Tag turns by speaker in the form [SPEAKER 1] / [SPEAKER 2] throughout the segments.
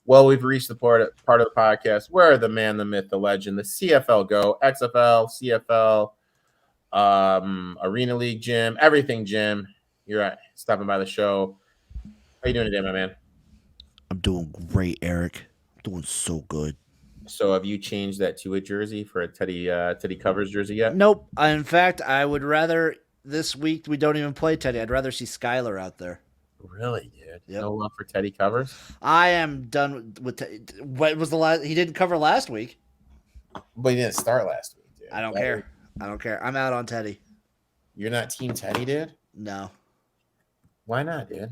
[SPEAKER 1] Well, we've reached the part of the podcast where the man, the myth, the legend, the CFL go, XFL, CFL, Arena League, Jim, everything, Jim. You're stopping by the show. How you doing today, my man?
[SPEAKER 2] I'm doing great, Eric. I'm doing so good.
[SPEAKER 1] So, have you changed that to a jersey for a Teddy covers jersey yet?
[SPEAKER 2] Nope. In fact, I would rather this week we don't even play Teddy. I'd rather see Skylar out there.
[SPEAKER 1] Really, dude?
[SPEAKER 2] Yep.
[SPEAKER 1] No love for Teddy covers,
[SPEAKER 2] I am done with. What was the last? He didn't cover last week.
[SPEAKER 1] but he didn't start last week, dude.
[SPEAKER 2] I don't care. I don't care. I'm out on Teddy.
[SPEAKER 1] You're not Team Teddy, dude.
[SPEAKER 2] No,
[SPEAKER 1] Why not, dude?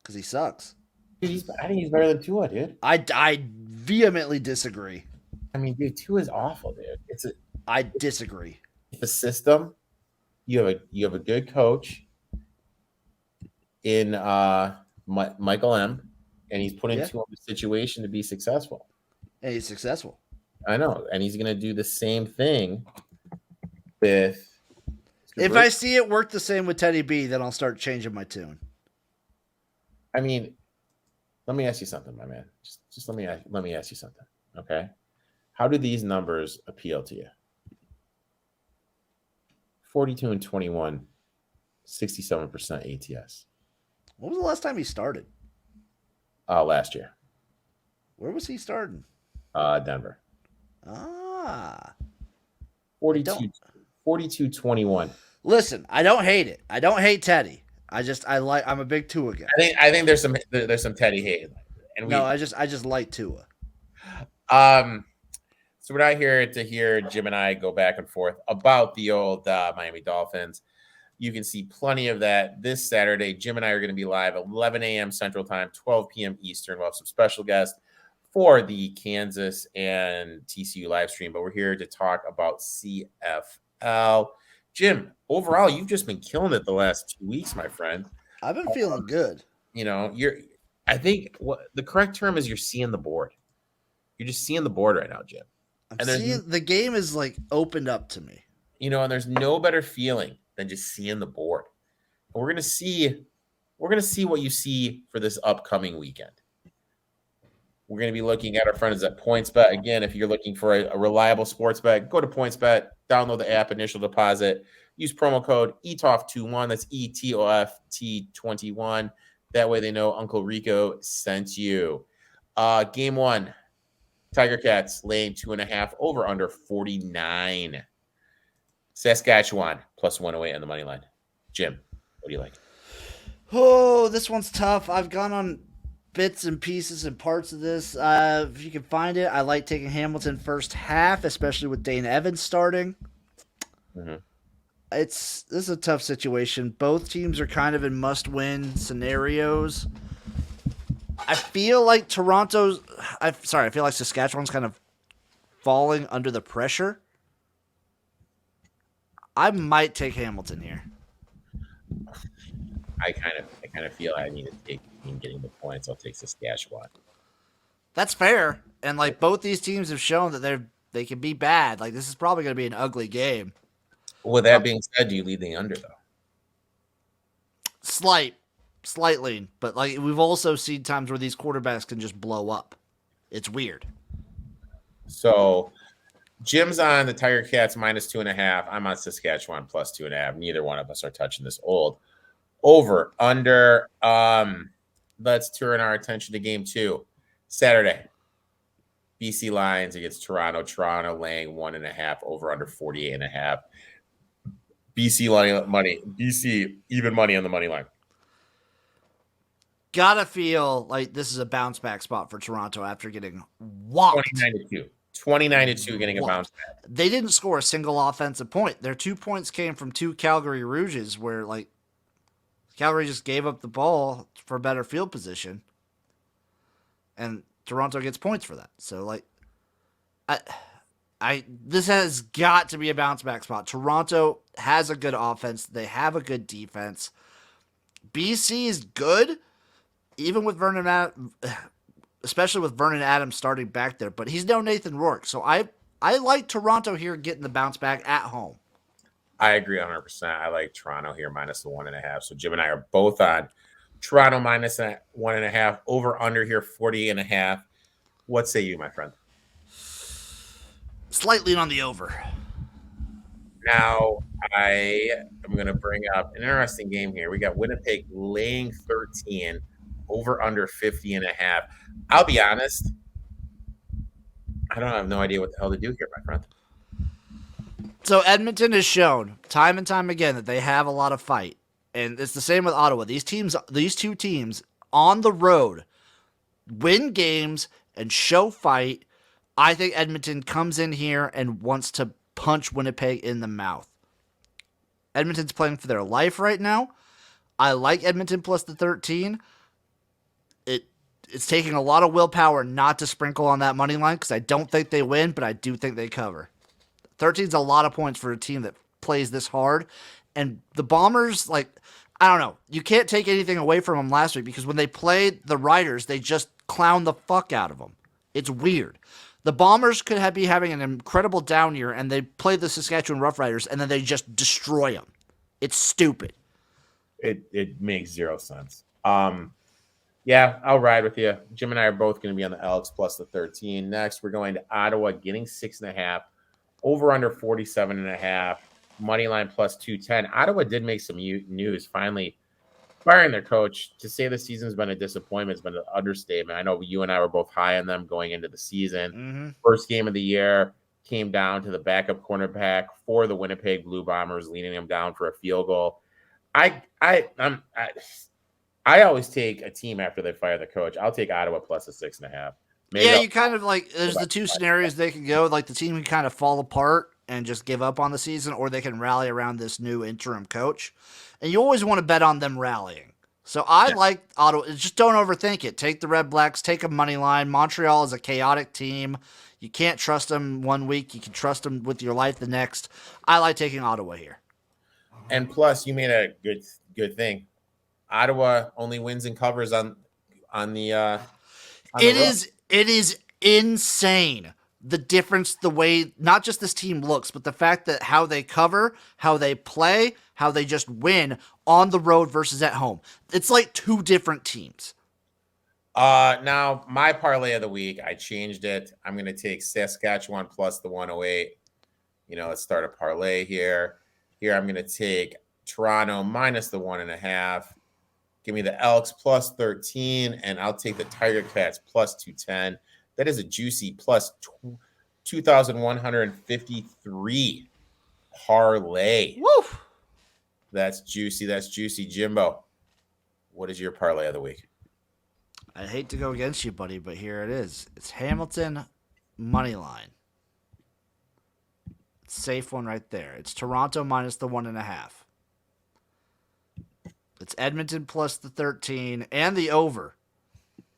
[SPEAKER 2] because he sucks.
[SPEAKER 1] Dude, I think he's better than Tua, dude.
[SPEAKER 2] I vehemently disagree.
[SPEAKER 1] I mean, dude, Tua is awful, dude.
[SPEAKER 2] I disagree.
[SPEAKER 1] It's a system. You have a good coach in Michael M, and he's put into a situation to be successful.
[SPEAKER 2] And he's successful.
[SPEAKER 1] I know, and he's gonna do the same thing with.
[SPEAKER 2] If I see it work the same with Teddy B, then I'll start changing my tune.
[SPEAKER 1] I mean, let me ask you something, my man. Just let me ask you something, okay? How do these numbers appeal to you? 42 and 21, 67% ATS.
[SPEAKER 2] When was the last time he started?
[SPEAKER 1] Last year,
[SPEAKER 2] Where was he starting?
[SPEAKER 1] Denver.
[SPEAKER 2] Ah.
[SPEAKER 1] 42, 21.
[SPEAKER 2] Listen, I don't hate it. I don't hate Teddy. I'm a big Tua guy.
[SPEAKER 1] I think there's some Teddy hate, and
[SPEAKER 2] I just like Tua.
[SPEAKER 1] So we're not here to hear Jim and I go back and forth about the old Miami Dolphins. You can see plenty of that this Saturday. Jim and I are going to be live 11 a.m. Central Time, 12 p.m. Eastern. We'll have some special guests for the Kansas and TCU live stream, but we're here to talk about CFL. Jim, overall, you've just been killing it the last 2 weeks, my friend.
[SPEAKER 2] I've been feeling good.
[SPEAKER 1] I think what the correct term is, you're seeing the board. You're just seeing the board right now, Jim.
[SPEAKER 2] I'm seeing the game is like opened up to me.
[SPEAKER 1] And there's no better feeling than just seeing the board. And we're gonna see what you see for this upcoming weekend. We're going to be looking at our friends at PointsBet. Again, if you're looking for a reliable sports bet, go to PointsBet, download the app, initial deposit, use promo code ETOF21. That's ETOFT21. That way they know Uncle Rico sent you. Game one, Tiger Cats laying 2.5 over under 49. Saskatchewan plus 108 on the money line. Jim, what do you like?
[SPEAKER 2] Oh, this one's tough. I've gone on bits and pieces and parts of this. If you can find it, I like taking Hamilton first half, especially with Dane Evans starting.
[SPEAKER 1] Mm-hmm.
[SPEAKER 2] This is a tough situation. Both teams are kind of in must-win scenarios. I feel like I feel like Saskatchewan's kind of falling under the pressure. I might take Hamilton here.
[SPEAKER 1] I kind of feel I need to take in getting the points. I'll take Saskatchewan.
[SPEAKER 2] That's fair, and like both these teams have shown that they can be bad. Like this is probably going to be an ugly game.
[SPEAKER 1] With that being said, do you lead the under though?
[SPEAKER 2] Slightly, but like we've also seen times where these quarterbacks can just blow up. It's weird.
[SPEAKER 1] So Jim's on the Tiger Cats minus 2.5. I'm on Saskatchewan plus 2.5. Neither one of us are touching this old over under. Let's turn our attention to game 2. Saturday. BC Lions against Toronto. Toronto laying 1.5 over under 48.5. BC even money on the money line.
[SPEAKER 2] Gotta feel like this is a bounce back spot for Toronto after getting whopped.
[SPEAKER 1] 29-2 getting a bounce back.
[SPEAKER 2] They didn't score a single offensive point. Their 2 points came from 2 Calgary Rouges where like Calgary just gave up the ball for better field position. And Toronto gets points for that. So like this has got to be a bounce back spot. Toronto has a good offense. They have a good defense. BC is good, even with especially with Vernon Adams starting back there. But he's no Nathan Rourke. So I like Toronto here getting the bounce back at home.
[SPEAKER 1] I agree 100%. I like Toronto here minus the 1.5. So Jim and I are both on Toronto minus 1.5. Over under here 48.5. What say you, my friend?
[SPEAKER 2] Slightly on the over.
[SPEAKER 1] Now, I am going to bring up an interesting game here. We got Winnipeg laying 13, over under 50 and a half. I'll be honest, I don't have no idea what the hell to do here, my friend.
[SPEAKER 2] So Edmonton has shown time and time again that they have a lot of fight. And it's the same with Ottawa. These two teams on the road win games and show fight. I think Edmonton comes in here and wants to punch Winnipeg in the mouth. Edmonton's playing for their life right now. I like Edmonton plus the 13. It's taking a lot of willpower not to sprinkle on that money line because I don't think they win, but I do think they cover. 13 is a lot of points for a team that plays this hard. And the Bombers, I don't know. You can't take anything away from them last week because when they played the Riders, they just clowned the fuck out of them. It's weird. The Bombers could be having an incredible down year, and they play the Saskatchewan Roughriders, and then they just destroy them. It's stupid.
[SPEAKER 1] It makes zero sense. Yeah, I'll ride with you. Jim and I are both going to be on the Elks plus the 13. Next, we're going to Ottawa, getting 6.5, over under 47.5, money line plus 210. Ottawa did make some news, finally firing their coach. To say the season's been a disappointment has been an understatement. I know you and I were both high on them going into the season.
[SPEAKER 2] Mm-hmm.
[SPEAKER 1] First game of the year came down to the backup cornerback for the Winnipeg Blue Bombers, leading them down for a field goal. I always take a team after they fire the coach. I'll take Ottawa plus a 6.5.
[SPEAKER 2] You kind of there's the two scenarios they can go. The team can kind of fall apart and just give up on the season, or they can rally around this new interim coach. And you always want to bet on them rallying. So I like Ottawa. Just don't overthink it. Take the Red Blacks. Take a money line. Montreal is a chaotic team. You can't trust them one week. You can trust them with your life the next. I like taking Ottawa here.
[SPEAKER 1] And plus, you made a good thing. Ottawa only wins and covers on the.
[SPEAKER 2] It is insane the difference, the way not just this team looks, but the fact that how they cover, how they play, how they just win on the road versus at home. It's like two different teams.
[SPEAKER 1] Now my parlay of the week, I changed it. I'm going to take Saskatchewan plus the 108. Let's start a parlay here. Here I'm going to take Toronto minus the 1.5. Give me the Elks plus 13, and I'll take the Tiger Cats plus 210. That is a juicy plus 2,153 parlay.
[SPEAKER 2] Woo!
[SPEAKER 1] That's juicy. That's juicy. Jimbo, what is your parlay of the week?
[SPEAKER 2] I hate to go against you, buddy, but here it is. It's Hamilton money line. Safe one right there. It's Toronto minus the 1.5. It's Edmonton plus the 13 and the over.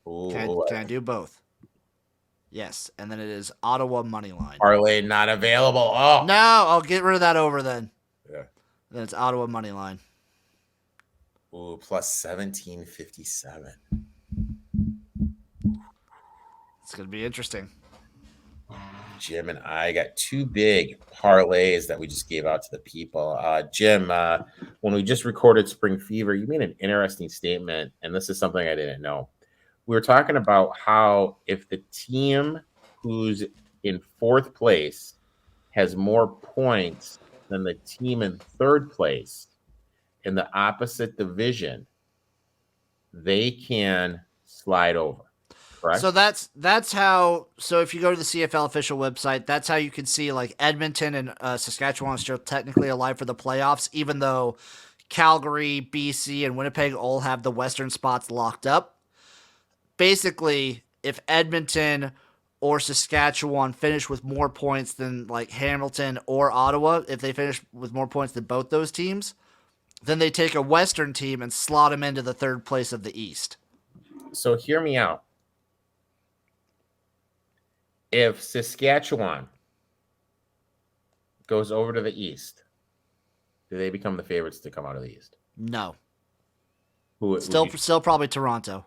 [SPEAKER 1] Ooh,
[SPEAKER 2] can I do both? Yes. And then it is Ottawa money line.
[SPEAKER 1] Parlay not available. Oh.
[SPEAKER 2] No, I'll get rid of that over then.
[SPEAKER 1] Yeah.
[SPEAKER 2] Then it's Ottawa money line.
[SPEAKER 1] Ooh, plus 1757.
[SPEAKER 2] It's going to be interesting.
[SPEAKER 1] Jim and I got two big parlays that we just gave out to the people. Jim, when we just recorded Spring Fever, you made an interesting statement, and this is something I didn't know. We were talking about how if the team who's in fourth place has more points than the team in third place in the opposite division, they can slide over. Correct?
[SPEAKER 2] So that's how. So if you go to the CFL official website, that's how you can see Edmonton and Saskatchewan are still technically alive for the playoffs, even though Calgary, BC, and Winnipeg all have the Western spots locked up. Basically, if Edmonton or Saskatchewan finish with more points than Hamilton or Ottawa, if they finish with more points than both those teams, then they take a Western team and slot them into the third place of the East.
[SPEAKER 1] So hear me out. If Saskatchewan goes over to the East, do they become the favorites to come out of the East?
[SPEAKER 2] No.
[SPEAKER 1] Still
[SPEAKER 2] probably Toronto.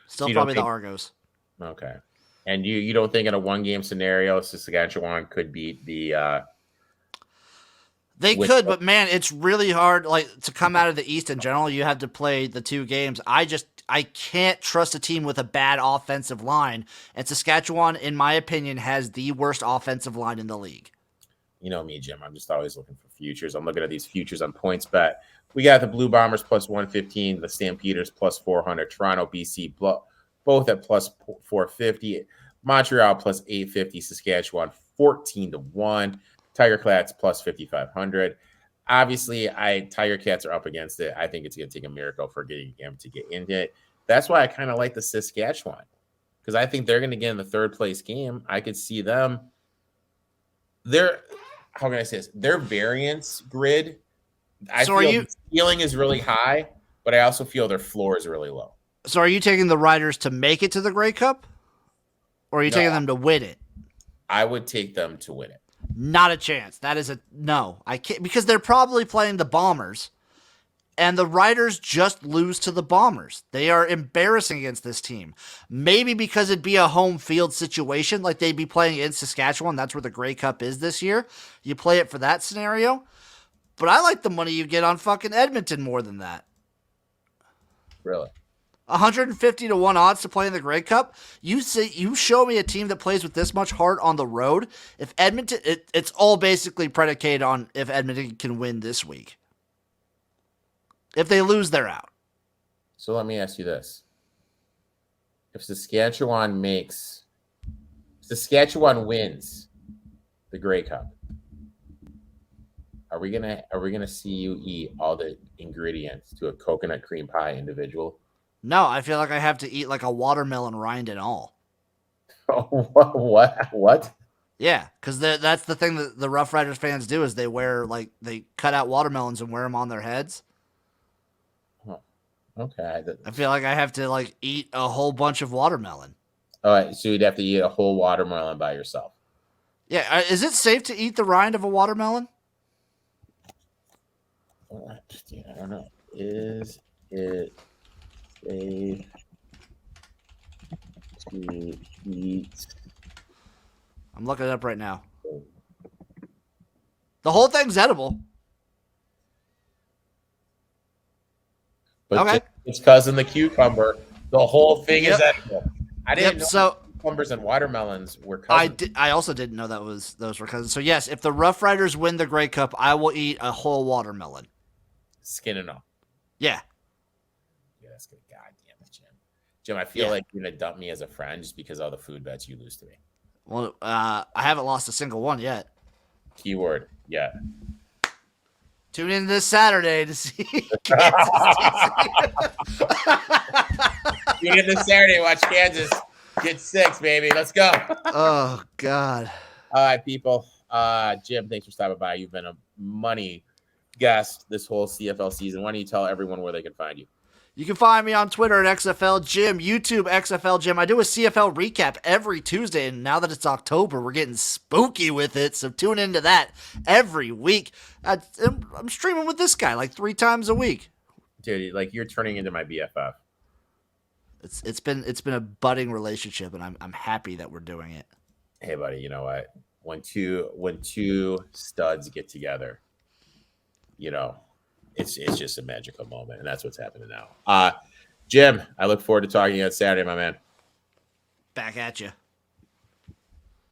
[SPEAKER 2] Still probably the Argos.
[SPEAKER 1] Okay. And you don't think in a one-game scenario Saskatchewan could beat the
[SPEAKER 2] They could, but man, it's really hard to come out of the East in general. You have to play the two games. I I can't trust a team with a bad offensive line. And Saskatchewan, in my opinion, has the worst offensive line in the league.
[SPEAKER 1] You know me, Jim. I'm just always looking for futures. I'm looking at these futures on PointsBet. We got the Blue Bombers plus 115, the Stampeders plus 400, Toronto, BC, both at plus 450, Montreal plus 850, Saskatchewan 14-1, Tiger Cats plus 5,500. Obviously, Tiger Cats are up against it. I think it's going to take a miracle for getting them to get into it. That's why I kind of like the Saskatchewan, because I think they're going to get in the third place game. I could see them. How can I say this? Their variance grid, I feel the ceiling is really high, but I also feel their floor is really low.
[SPEAKER 2] So are you taking the Riders to make it to the Grey Cup? Or are you taking them to win it?
[SPEAKER 1] I would take them to win it.
[SPEAKER 2] Not a chance. That is no. I can't, because they're probably playing the Bombers, and the Riders just lose to the Bombers. They are embarrassing against this team. Maybe because it'd be a home field situation, like they'd be playing in Saskatchewan. That's where the Grey Cup is this year. You play it for that scenario. But I like the money you get on fucking Edmonton more than that.
[SPEAKER 1] Really?
[SPEAKER 2] 150-1 odds to play in the Grey Cup. You show me a team that plays with this much heart on the road. If Edmonton, it's all basically predicated on if Edmonton can win this week. If they lose, they're out.
[SPEAKER 1] So let me ask you this: if Saskatchewan wins the Grey Cup, are we gonna see you eat all the ingredients to a coconut cream pie individual?
[SPEAKER 2] No, I feel like I have to eat like a watermelon rind and all.
[SPEAKER 1] What?
[SPEAKER 2] Yeah, because that's the thing that the Rough Riders fans do is they cut out watermelons and wear them on their heads.
[SPEAKER 1] Oh, okay.
[SPEAKER 2] I feel like I have to eat a whole bunch of watermelon.
[SPEAKER 1] All right, so you'd have to eat a whole watermelon by yourself.
[SPEAKER 2] Yeah, is it safe to eat the rind of a watermelon?
[SPEAKER 1] I don't know. Is it safe to eat?
[SPEAKER 2] I'm looking it up right now. The whole thing's edible.
[SPEAKER 1] But
[SPEAKER 2] okay.
[SPEAKER 1] It's cousin the cucumber. The whole thing is edible. I didn't know cucumbers and watermelons were cousins.
[SPEAKER 2] I also didn't know those were cousins. So yes, if the Rough Riders win the Grey Cup, I will eat a whole watermelon.
[SPEAKER 1] Skin and all.
[SPEAKER 2] Yeah.
[SPEAKER 1] Yeah, that's good. God damn it, Jim. Jim, I feel like you're gonna dump me as a friend just because of all the food bets you lose to me.
[SPEAKER 2] Well, I haven't lost a single one yet.
[SPEAKER 1] Keyword, yeah.
[SPEAKER 2] Tune in this Saturday to see. Tune
[SPEAKER 1] in this Saturday, watch Kansas get 6, baby. Let's go.
[SPEAKER 2] Oh, God.
[SPEAKER 1] All right, people. Jim, thanks for stopping by. You've been a money guest this whole CFL season. Why don't you tell everyone where they can find you?
[SPEAKER 2] You can find me on Twitter at XFL Jim, YouTube XFL Jim. I do a CFL recap every Tuesday, and now that it's October, we're getting spooky with it, so tune into that every week. I'm streaming with this guy 3 times a week.
[SPEAKER 1] Dude, you're turning into my BFF.
[SPEAKER 2] It's been a budding relationship, and I'm happy that we're doing it.
[SPEAKER 1] Hey, buddy, you know what? When two studs get together, it's just a magical moment, and that's what's happening now. Jim, I look forward to talking to you on Saturday, my man.
[SPEAKER 2] Back at you.